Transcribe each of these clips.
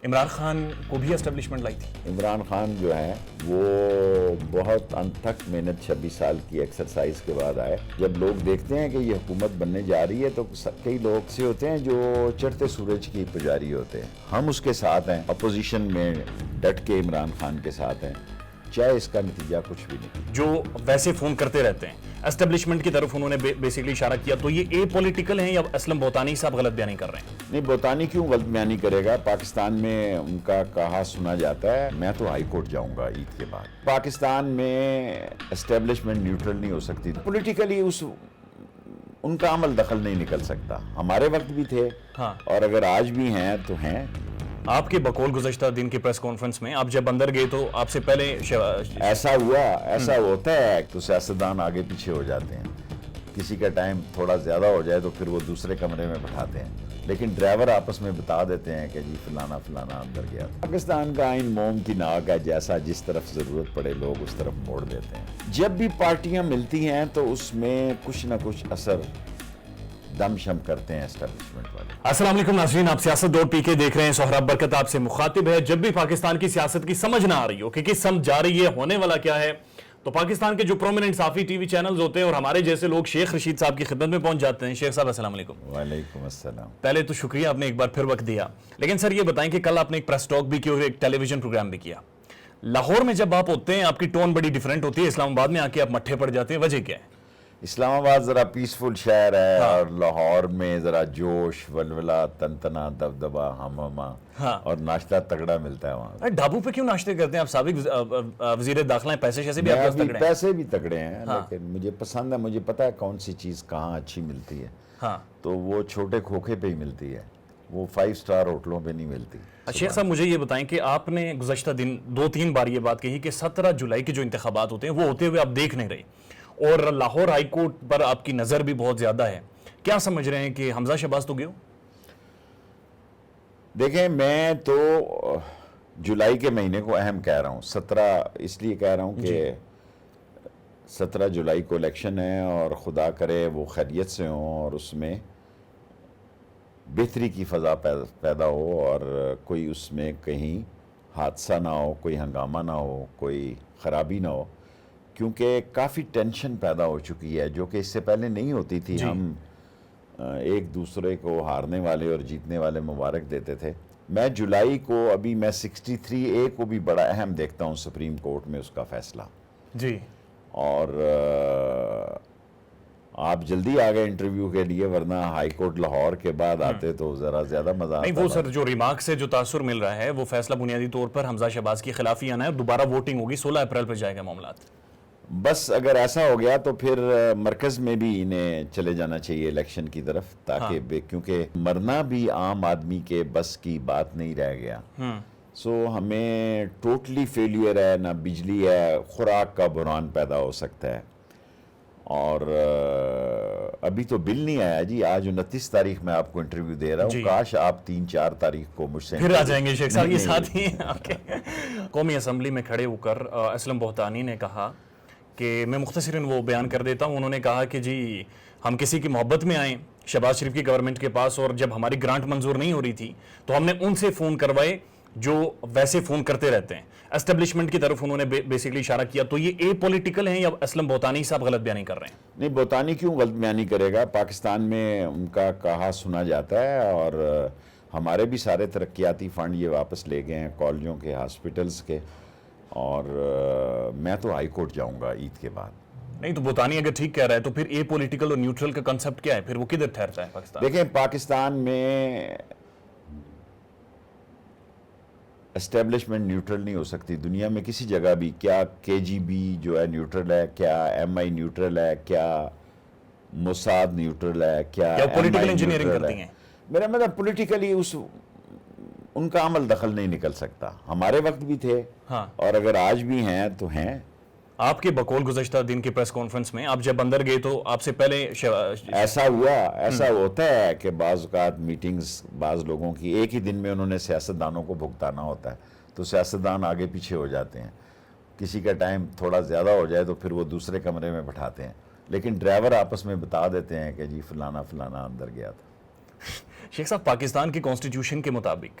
عمران خان کو بھی اسٹیبلشمنٹ لائی تھی؟ عمران خان جو ہیں وہ بہت انتھک محنت 26 سال کی ایکسرسائز کے بعد آئے. جب لوگ دیکھتے ہیں کہ یہ حکومت بننے جا رہی ہے تو کئی لوگ سے ہوتے ہیں جو چڑھتے سورج کی پجاری ہوتے ہیں. ہم اس کے ساتھ ہیں, اپوزیشن میں ڈٹ کے عمران خان کے ساتھ ہیں, چاہے اس کا نتیجہ کچھ بھی نہیں. جو ویسے فون کرتے رہتے ہیں اسٹیبلشمنٹ کی طرف انہوں نے بیسیکلی اشارہ کیا, تو یہ اے پولیٹیکل ہیں یا اسلم بہتانی صاحب غلط بیانی کر رہے ہیں؟ نہیں, بہتانی کیوں غلط بیانی کرے گا؟ پاکستان میں ان کا کہا سنا جاتا ہے. میں تو ہائی کورٹ جاؤں گا عید کے بعد. پاکستان میں اسٹیبلشمنٹ نیوٹرل نہیں ہو سکتی. پولیٹیکلی ان کا عمل دخل نہیں نکل سکتا. ہمارے وقت بھی تھے اور اگر آج بھی ہیں تو ہیں. آپ کے بقول گزشتہ دن کی پریس کانفرنس میں آپ جب اندر گئے تو آپ سے پہلے ایسا ہوتا ہے تو سیاستدان آگے پیچھے ہو جاتے ہیں. کسی کا ٹائم تھوڑا زیادہ ہو جائے تو پھر وہ دوسرے کمرے میں بٹھاتے ہیں, لیکن ڈرائیور آپس میں بتا دیتے ہیں کہ جی فلانا فلانا اندر گیا. پاکستان کا آئین موم کی ناک ہے, جیسا جس طرف ضرورت پڑے لوگ اس طرف موڑ دیتے ہیں. جب بھی پارٹیاں ملتی ہیں تو اس میں کچھ نہ کچھ اثر دم شم کرتے ہیں اسٹیبلشمنٹ والے. السلام علیکم ناظرین, آپ سیاست دوڑ پی کے دیکھ رہے ہیں. سہراب برکت آپ سے مخاطب ہے. جب بھی پاکستان کی سیاست کی سمجھ نہ آ رہی ہو کہ کس سمجھ جا رہی ہے, ہونے والا کیا ہے, تو پاکستان کے جو پرومیننٹ صحافی ٹی وی چینلز ہوتے ہیں اور ہمارے جیسے لوگ شیخ رشید صاحب کی خدمت میں پہنچ جاتے ہیں. شیخ صاحب السلام علیکم. وعلیکم السلام. پہلے تو شکریہ, آپ نے ایک بار پھر وقت دیا. لیکن سر یہ بتائیں کہ کل آپ نے ایک پریس ٹاک بھی کی اور ایک ٹیلی ویژن پروگرام بھی کیا. لاہور میں جب آپ ہوتے ہیں آپ کی ٹون بڑی ڈیفرنٹ ہوتی ہے, اسلام آباد میں آ کے آپ مٹھے پڑ جاتے ہیں, وجہ کیا ہے؟ اسلام آباد ذرا پیسفل شہر ہے اور لاہور میں ذرا جوش ولولہ تنتنا دبدبا ہمہمہ اور ناشتہ تگڑا ملتا ہے وہاں. ڈھابوں پہ کیوں ناشتے کرتے ہیں آپ؟ سابق وزیر داخلہ ہیں, پیسے شیسے بھی آپ کے پاس تگڑے ہیں؟ پیسے بھی تگڑے ہیں, لیکن مجھے پسند ہے, مجھے پتا ہے کون سی چیز کہاں اچھی ملتی ہے. تو وہ چھوٹے کھوکھے پہ ہی ملتی ہے, وہ 5 سٹار ہوٹلوں پہ نہیں ملتی. شیخ صاحب مجھے یہ بتائیں کہ آپ نے گزشتہ دن 2-3 بار یہ بات کہی کہ 17 جولائی کے جو انتخابات ہوتے ہیں وہ ہوتے ہوئے آپ دیکھ نہیں رہے, اور لاہور ہائی کورٹ پر آپ کی نظر بھی بہت زیادہ ہے. کیا سمجھ رہے ہیں کہ حمزہ شہباز تو گئے ہو؟ دیکھیں, میں تو جولائی کے مہینے کو اہم کہہ رہا ہوں. 17 اس لیے کہہ رہا ہوں کہ 17 جولائی کو الیکشن ہے اور خدا کرے وہ خیریت سے ہوں اور اس میں بہتری کی فضا پیدا ہو اور کوئی اس میں کہیں حادثہ نہ ہو, کوئی ہنگامہ نہ ہو, کوئی خرابی نہ ہو, کیونکہ کافی ٹینشن پیدا ہو چکی ہے جو کہ اس سے پہلے نہیں ہوتی تھی. ہم ایک دوسرے کو ہارنے والے اور جیتنے والے مبارک دیتے تھے. میں جولائی کو ابھی میں 63A کو بھی بڑا اہم دیکھتا ہوں, سپریم کورٹ میں اس کا فیصلہ. جی, اور آپ جلدی آ گئے انٹرویو کے لیے, ورنہ ہائی کورٹ لاہور کے بعد آتے تو ذرا زیادہ مزہ آتا. نہیں وہ سر جو ریمارک سے جو تاثر مل رہا ہے وہ فیصلہ بنیادی طور پر حمزہ شہباز کی خلاف ہی آنا ہے, اور دوبارہ ووٹنگ ہوگی 16 اپریل پہ جائے گا معاملات. بس اگر ایسا ہو گیا تو پھر مرکز میں بھی انہیں چلے جانا چاہیے الیکشن کی طرف, تاکہ کیونکہ مرنا بھی عام آدمی کے بس کی بات نہیں رہ گیا. سو ہمیں ٹوٹلی فیلئر ہے, نہ بجلی ہے, خوراک کا بحران پیدا ہو سکتا ہے. اور ابھی تو بل نہیں آیا جی, آج 29 تاریخ میں آپ کو انٹرویو دے رہا ہوں. کاش آپ 3-4 تاریخ کو مجھ سے پھر آ جائیں گے شیخ صاحب. یہ ساتھ ہی قومی اسمبلی میں کھڑے ہو کر اسلم بہتانی نے کہا کہ میں مختصراً وہ بیان کر دیتا ہوں. انہوں نے کہا کہ جی ہم کسی کی محبت میں آئیں شہباز شریف کی گورنمنٹ کے پاس, اور جب ہماری گرانٹ منظور نہیں ہو رہی تھی تو ہم نے ان سے فون کروائے جو ویسے فون کرتے رہتے ہیں. اسٹیبلشمنٹ کی طرف انہوں نے بیسیکلی اشارہ کیا, تو یہ اے پولیٹیکل ہیں یا اسلم بہتانی صاحب غلط بیانی کر رہے ہیں؟ نہیں, بہتانی کیوں غلط بیانی کرے گا؟ پاکستان میں ان کا کہا سنا جاتا ہے, اور ہمارے بھی سارے ترقیاتی فنڈ یہ واپس لے گئے ہیں کالجوں کے, ہاسپٹلز کے, اور میں تو ہائی کورٹ جاؤں گا عید کے بعد. نہیں تو بہتانی اگر ٹھیک کہہ رہا ہے تو پھر اے پولیٹیکل اور نیوٹرل کا کنسپٹ کیا ہے, پھر وہ کدھر ٹھہرتا ہے پاکستان؟ دیکھیں, پاکستان میں اسٹیبلشمنٹ نیوٹرل نہیں ہو سکتی دنیا میں کسی جگہ بھی. کیا KGB جو ہے نیوٹرل ہے, کیا MI نیوٹرل ہے, کیا موساد نیوٹرل ہے, کیا پولیٹیکل انجینئرنگ کرتی ہیں؟ میرا مطلب پولیٹیکلی ان کا عمل دخل نہیں نکل سکتا. ہمارے وقت بھی تھے اور اگر آج بھی ہیں تو ہیں. آپ کے بقول گزشتہ دن کی پریس کانفرنس میں آپ جب اندر گئے تو آپ سے پہلے ایسا ہوتا ہے کہ بعض اوقات میٹنگز بعض لوگوں کی ایک ہی دن میں انہوں نے سیاستدانوں کو بھگتانا ہوتا ہے, تو سیاستدان آگے پیچھے ہو جاتے ہیں. کسی کا ٹائم تھوڑا زیادہ ہو جائے تو پھر وہ دوسرے کمرے میں بٹھاتے ہیں, لیکن ڈرائیور آپس میں بتا دیتے ہیں کہ جی فلانا فلانا اندر گیا تھا. شیخ صاحب, پاکستان کی کانسٹیٹیوشن کے مطابق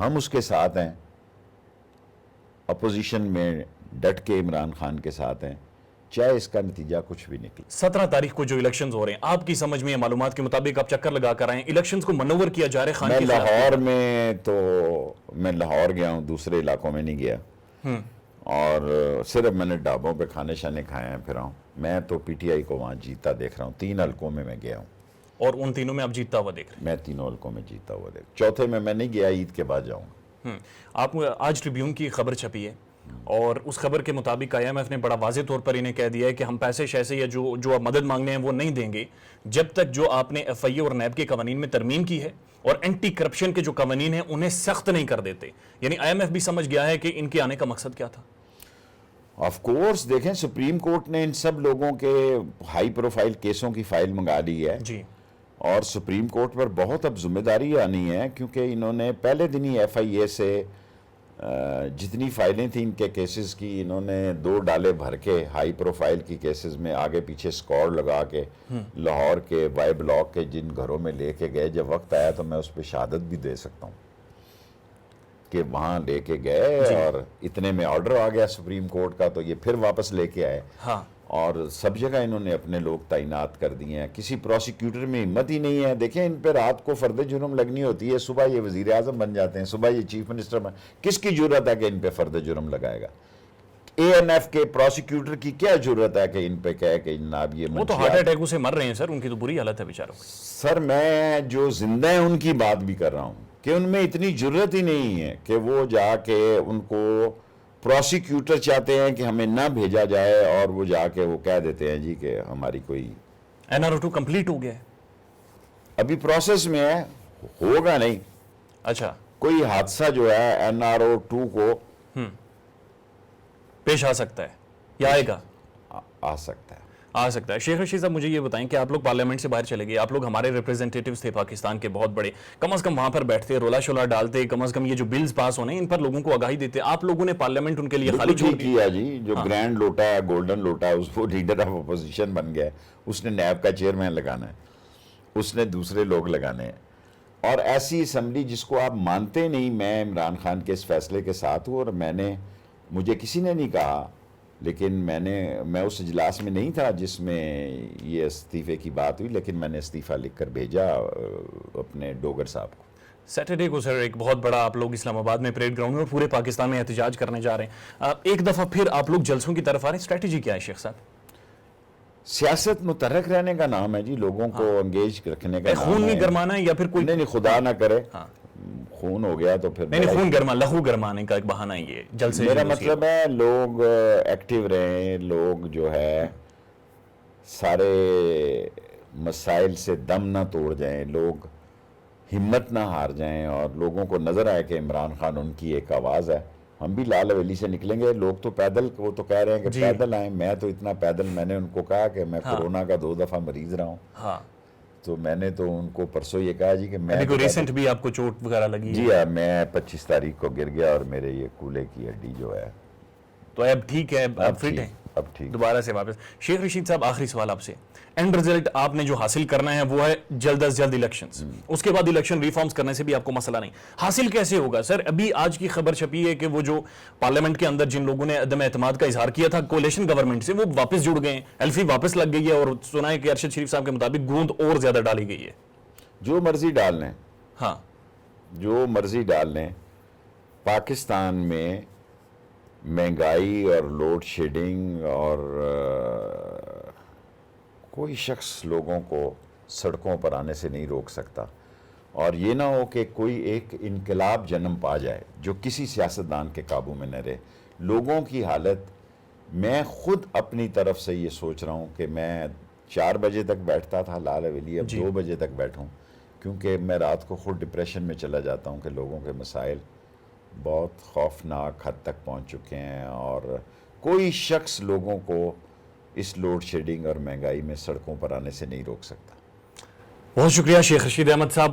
ہم اس کے ساتھ ہیں, اپوزیشن میں ڈٹ کے عمران خان کے ساتھ ہیں, چاہے اس کا نتیجہ کچھ بھی نکلے. 17 تاریخ کو جو الیکشنز ہو رہے ہیں, آپ کی سمجھ میں یا معلومات کے مطابق آپ چکر لگا کر آئے ہیں, الیکشنز کو منور کیا جا رہا ہے خان میں کے خلاف؟ لاہور میں تو میں لاہور گیا ہوں, دوسرے علاقوں میں نہیں گیا, اور صرف میں نے ڈھابوں پہ کھانے شانے کھائے ہیں پھر ہوں. میں تو پی ٹی آئی کو وہاں جیتا دیکھ رہا ہوں. 3 حلقوں میں گیا ہوں, اور ان تینوں میں آپ جیتتا ہوا دیکھ رہے میں 3 حلقوں میں جیتا ہوا دیکھ. چوتھے میں نہیں گیا, عید کے بعد جاؤں گا. ہیں. آپ آج ٹریبیون کی خبر چھپی ہے, اور اس خبر کے مطابق آئی ایم ایف نے بڑا واضح طور پر انہیں کہہ دیا ہے کہ ہم پیسے شیسے یا جو آپ مدد مانگنے ہیں وہ نہیں دیں گے جب تک جو آپ نے ایف آئی اے اور نیب کے قوانین میں ترمیم کی ہے اور اینٹی کرپشن کے جو قوانین ہیں انہیں سخت نہیں کر دیتے. یعنی آئی ایم ایف بھی سمجھ گیا ہے کہ ان کے آنے کا مقصد کیا تھا. آف کورس دیکھیں, سپریم کورٹ نے ان سب لوگوں کے ہائی پروفائل کیسوں کی فائل منگا لی ہے, جی, اور سپریم کورٹ پر بہت اب ذمہ داری آنی ہے, کیونکہ انہوں نے پہلے دن ہی ایف آئی اے سے جتنی فائلیں تھیں ان کے کیسز کی, انہوں نے 2 ڈالے بھر کے ہائی پروفائل کی کیسز میں آگے پیچھے سکور لگا کے لاہور کے وائی بلاک کے جن گھروں میں لے کے گئے. جب وقت آیا تو میں اس پہ شہادت بھی دے سکتا ہوں کہ وہاں لے کے گئے اور اتنے میں آرڈر آ گیا سپریم کورٹ کا, تو یہ پھر واپس لے کے آئے. ہاں, اور سب جگہ انہوں نے اپنے لوگ تعینات کر دیے ہیں. کسی پروسیکیوٹر میں ہمت ہی نہیں ہے. دیکھیں, ان پہ رات کو فرد جرم لگنی ہوتی ہے, صبح یہ وزیر اعظم بن جاتے ہیں, صبح یہ چیف منسٹر بن. کس کی جرت ہے کہ ان پہ فرد جرم لگائے گا؟ اے این ایف کے پروسیکیوٹر کی کیا جرت ہے کہ ان پہ کہے کہ جناب یہ وہ تو ہارٹ اٹیکوں سے مر رہے ہیں سر, ان کی تو بری حالت ہے بیچاروں کی. سر, میں جو زندہ ہیں ان کی بات بھی کر رہا ہوں کہ ان میں اتنی جرت ہی نہیں ہے کہ وہ جا کے ان کو پروسیکیوٹر چاہتے ہیں کہ ہمیں نہ بھیجا جائے, اور وہ جا کے وہ کہہ دیتے ہیں جی کہ ہماری کوئی NRO2 کمپلیٹ ہو گیا ہے, ابھی پروسیس میں ہے, ہوگا نہیں. اچھا, کوئی حادثہ جو ہے NRO2 کو پیش آ سکتا ہے یا آئے گا؟ آ سکتا ہے. شیخ رشید صاحب, مجھے یہ بتائیں کہ آپ لوگ پارلیمنٹ سے باہر چلے گئے, آپ لوگ ہمارے ریپریزنٹیٹیوز تھے پاکستان کے بہت بڑے, کم از کم وہاں پر بیٹھتے, رولا شولا ڈالتے, کم از کم یہ جو بلز پاس ہونے ان پر لوگوں کو آگاہی دیتے. آپ لوگوں نے پارلیمنٹ ان کے لیے خالی چھوڑ کیا جی. جو گرینڈ لوٹا ہے, گولڈن لوٹا ہے, اس کو لیڈر آف اپوزیشن بن گیا ہے, اس نے نیب کا چیئرمین لگانا ہے, اس نے دوسرے لوگ لگانے ہیں. اور ایسی اسمبلی جس کو آپ مانتے نہیں, میں عمران خان کے اس فیصلے کے ساتھ ہوں, اور مجھے کسی نے نہیں کہا, لیکن میں اس اجلاس میں نہیں تھا جس میں یہ استعفے کی بات ہوئی, لیکن میں نے استعفیٰ لکھ کر بھیجا اپنے ڈوگر صاحب کو. سیٹرڈے کو سر ایک بہت بڑا آپ لوگ اسلام آباد میں پریڈ گراؤنڈ میں اور پورے پاکستان میں احتجاج کرنے جا رہے ہیں. ایک دفعہ پھر آپ لوگ جلسوں کی طرف آ رہے ہیں, اسٹریٹجی کیا ہے شیخ صاحب؟ سیاست متحرک رہنے کا نام ہے جی, لوگوں کو انگیج رکھنے کا نام ہے. خون نہیں گرمانا ہے یا پھر کوئی نہیں, خدا نہ کرے خون ہو گیا تو پھر نہیں, خون لہو گرمانے کا ایک بہانہ ہے یہ جلسے. میرا مطلب ہے لوگ ایکٹیو رہیں, لوگ جو ہے سارے مسائل سے دم نہ توڑ جائیں, لوگ ہمت نہ ہار جائیں, اور لوگوں کو نظر آئے کہ عمران خان ان کی ایک آواز ہے. ہم بھی لال حویلی سے نکلیں گے, لوگ تو پیدل, وہ تو کہہ رہے ہیں کہ پیدل آئیں, میں تو اتنا پیدل, میں نے ان کو کہا کہ میں کورونا کا 2 دفعہ مریض رہا ہوں, تو میں نے تو ان کو پرسوں یہ کہا جی کہ میں ریسنٹ بھی آپ کو چوٹ وغیرہ لگی؟ جی ہاں, میں 25 تاریخ کو گر گیا, اور میرے یہ کولے کی ہڈی جو ہے, تو اب ٹھیک ہے, اب فٹ ہیں اب ٹھیک دوبارہ سے واپس. شیخ رشید صاحب, آخری سوال آپ سے, اینڈ رزلٹ آپ نے جو حاصل کرنا ہے وہ ہے جلد از جلد الیکشنز, اس کے بعد الیکشن ریفارمز کرنے سے بھی آپ کو مسئلہ نہیں. حاصل کیسے ہوگا سر؟ ابھی آج کی خبر چھپی ہے کہ وہ جو پارلیمنٹ کے اندر جن لوگوں نے عدم اعتماد کا اظہار کیا تھا کولیشن گورنمنٹ سے, وہ واپس جڑ گئے ہیں, ایلفی واپس لگ گئی ہے, اور سنا ہے کہ ارشد شریف صاحب کے مطابق گوند اور زیادہ ڈالی گئی ہے. جو مرضی ڈال لیں, ہاں, جو مرضی ڈال لیں. پاکستان میں مہنگائی اور لوڈ شیڈنگ اور کوئی شخص لوگوں کو سڑکوں پر آنے سے نہیں روک سکتا, اور یہ نہ ہو کہ کوئی ایک انقلاب جنم پا جائے جو کسی سیاستدان کے قابو میں نہ رہے. لوگوں کی حالت, میں خود اپنی طرف سے یہ سوچ رہا ہوں کہ میں 4 بجے تک بیٹھتا تھا لال حویلی, اب 2 بجے تک بیٹھوں, کیونکہ میں رات کو خود ڈپریشن میں چلا جاتا ہوں کہ لوگوں کے مسائل بہت خوفناک حد تک پہنچ چکے ہیں, اور کوئی شخص لوگوں کو اس لوڈ شیڈنگ اور مہنگائی میں سڑکوں پر آنے سے نہیں روک سکتا. بہت شکریہ شیخ رشید احمد صاحب.